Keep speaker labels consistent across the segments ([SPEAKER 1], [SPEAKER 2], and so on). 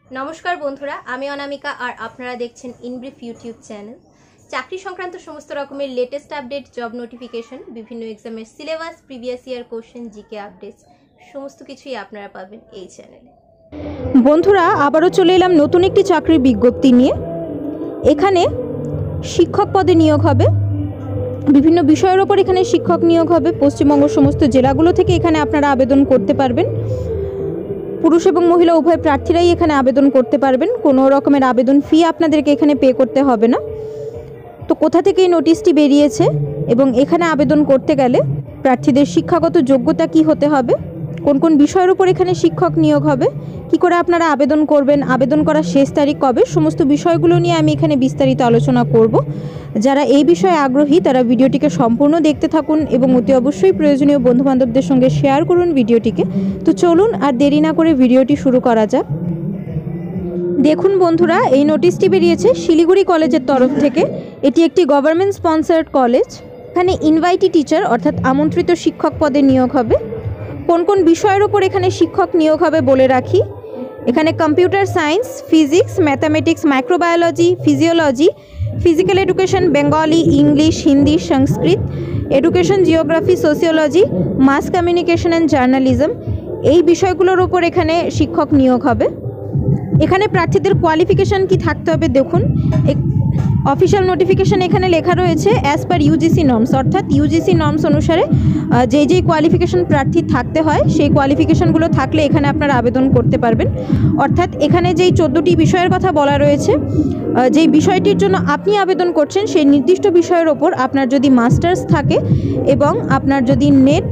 [SPEAKER 1] नमस्कार बंधुरा आमी अनामिका और आपनारा देखछेन इनब्रिफ यूट्यूब चैनल। चाकरी संक्रांत समस्त रकमेर लेटेस्ट आपडेट, जब नोटिफिकेशन, विभिन्न एग्जामेर syllabus, previous year question, GK updates समस्त किछुई आपनारा पाबेन এই চ্যানেলে।
[SPEAKER 2] বন্ধুরা আবারও চলে এলাম নতুন একটি চাকরির বিজ্ঞপ্তি নিয়ে। এখানে শিক্ষক পদে নিয়োগ হবে, বিভিন্ন বিষয়ের উপর এখানে শিক্ষক নিয়োগ হবে। পশ্চিমবঙ্গ সমস্ত জেলাগুলো থেকে এখানে আপনারা আবেদন করতে পারবেন। পুরুষ এবং মহিলা উভয় প্রার্থীরাই এখানে আবেদন করতে পারবেন। কোনো রকমের আবেদন ফি আপনাদেরকে এখানে পে করতে হবে না। তো কোথা থেকে এই নোটিশটি বেরিয়েছে এবং এখানে আবেদন করতে গেলে প্রার্থীদের শিক্ষাগত যোগ্যতা কি হতে হবে, কোন কোন বিষয়ের উপর এখানে শিক্ষক নিয়োগ হবে, কি করে আপনারা আবেদন করবেন, আবেদন করার শেষ তারিখ কবে, সমস্ত বিষয়গুলো নিয়ে আমি এখানে বিস্তারিত আলোচনা করব। যারা এই বিষয়ে আগ্রহী তারা ভিডিওটিকে সম্পূর্ণ দেখতে থাকুন এবং অতি অবশ্যই প্রয়োজনীয় বন্ধুবান্ধবদের সঙ্গে শেয়ার করুন ভিডিওটিকে। তো চলুন আর দেরি না করে ভিডিওটি শুরু করা যাক। দেখুন বন্ধুরা, এই নোটিশটি বেরিয়েছে শিলিগুড়ি কলেজের তরফ থেকে। এটি একটি গভর্নমেন্ট স্পন্সার্ড কলেজ। এখানে ইনভাইটি টিচার অর্থাৎ আমন্ত্রিত শিক্ষক পদে নিয়োগ হবে। কোন কোন বিষয়ের উপর এখানে শিক্ষক নিয়োগ হবে বলে রাখি। এখানে computer science, physics, mathematics, microbiology, physiology, physical education, Bengali, English, Hindi, Sanskrit, education, geography, sociology, mass communication and journalism, এই বিষয়গুলোর উপর এখানে শিক্ষক নিয়োগ হবে। এখানে প্রার্থীদের কোয়ালিফিকেশান কি থাকতে হবে দেখুন। অফিসিয়াল নোটিফিকেশান এখানে লেখা রয়েছে অ্যাজ পার ইউজিসি নর্মস, অর্থাৎ ইউজিসি নর্মস অনুসারে যেই কোয়ালিফিকেশান প্রার্থী থাকতে হয় সেই কোয়ালিফিকেশানগুলো থাকলে এখানে আপনারা আবেদন করতে পারবেন। অর্থাৎ এখানে যেই 14টি বিষয়ের কথা বলা রয়েছে, যেই বিষয়টির জন্য আপনি আবেদন করছেন সেই নির্দিষ্ট বিষয়ের ওপর আপনার যদি মাস্টার্স থাকে এবং আপনার যদি নেট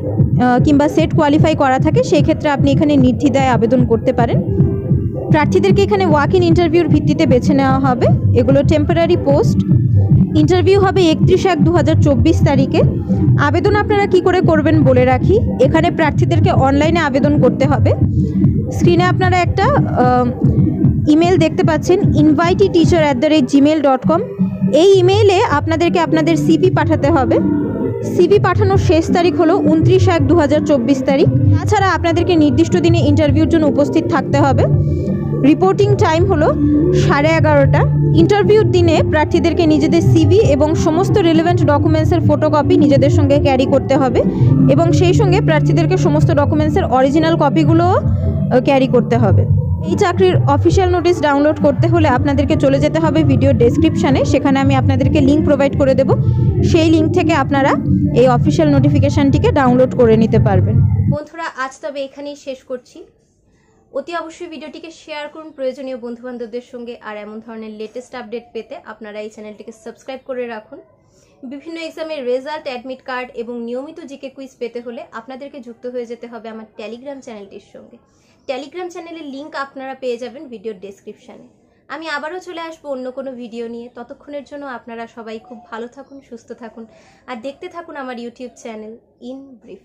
[SPEAKER 2] কিংবা সেট কোয়ালিফাই করা থাকে সেই ক্ষেত্রে আপনি এখানে নির্দ্বিধায় আবেদন করতে পারেন। প্রার্থীদেরকে এখানে ওয়াক ইন ইন্টারভিউর ভিত্তিতে বেছে নেওয়া হবে। এগুলো টেম্পোরারি পোস্ট। ইন্টারভিউ হবে 31/1/2024 তারিখে। আবেদন আপনারা কি করে করবেন বলে রাখি। এখানে প্রার্থীদেরকে অনলাইনে আবেদন করতে হবে। স্ক্রিনে আপনারা একটা ইমেল দেখতে পাচ্ছেন invititeacher@gmail.com। এই ইমেইলে আপনাদেরকে আপনাদের সিভি পাঠাতে হবে। সিভি পাঠানোর শেষ তারিখ হলো 29/1/2024 তারিখ। তাছাড়া আপনাদেরকে নির্দিষ্ট দিনে ইন্টারভিউর জন্য উপস্থিত থাকতে হবে। রিপোর্টিং টাইম হলো 11:30। ইন্টারভিউর দিনে প্রার্থীদেরকে নিজেদের সিভি এবং সমস্ত রিলেভেন্ট ডকুমেন্টসের ফটোকপি নিজেদের সঙ্গে ক্যারি করতে হবে এবং সেই সঙ্গে প্রার্থীদেরকে সমস্ত ডকুমেন্টসের অরিজিনাল কপিগুলোও ক্যারি করতে হবে। এই চাকরির অফিসিয়াল নোটিশ ডাউনলোড করতে হলে আপনাদেরকে চলে যেতে হবে ভিডিও ডেসক্রিপশানে। সেখানে আমি আপনাদেরকে লিঙ্ক প্রোভাইড করে দেব। সেই লিঙ্ক থেকে আপনারা এই অফিসিয়াল নোটিফিকেশানটিকে ডাউনলোড করে নিতে পারবেন।
[SPEAKER 1] বন্ধুরা আজ তবে এখানেই শেষ করছি। অতি অবশ্যই ভিডিওটিকে শেয়ার করুন প্রয়োজনীয় বন্ধুবান্ধবদের সঙ্গে। আর এমন ধরনের লেটেস্ট আপডেট পেতে আপনারা এই চ্যানেলটিকে সাবস্ক্রাইব করে রাখুন। বিভিন্ন এক্সামের রেজাল্ট, অ্যাডমিট কার্ড এবং নিয়মিত জিকে কুইজ পেতে হলে আপনাদেরকে যুক্ত হয়ে যেতে হবে আমার টেলিগ্রাম চ্যানেলটির সঙ্গে। টেলিগ্রাম চ্যানেলের লিঙ্ক আপনারা পেয়ে যাবেন ভিডিওর ডেসক্রিপশানে। আমি আবারও চলে আসবো অন্য কোনো ভিডিও নিয়ে। ততক্ষণের জন্য আপনারা সবাই খুব ভালো থাকুন, সুস্থ থাকুন আর দেখতে থাকুন আমার ইউটিউব চ্যানেল ইন ব্রিফ।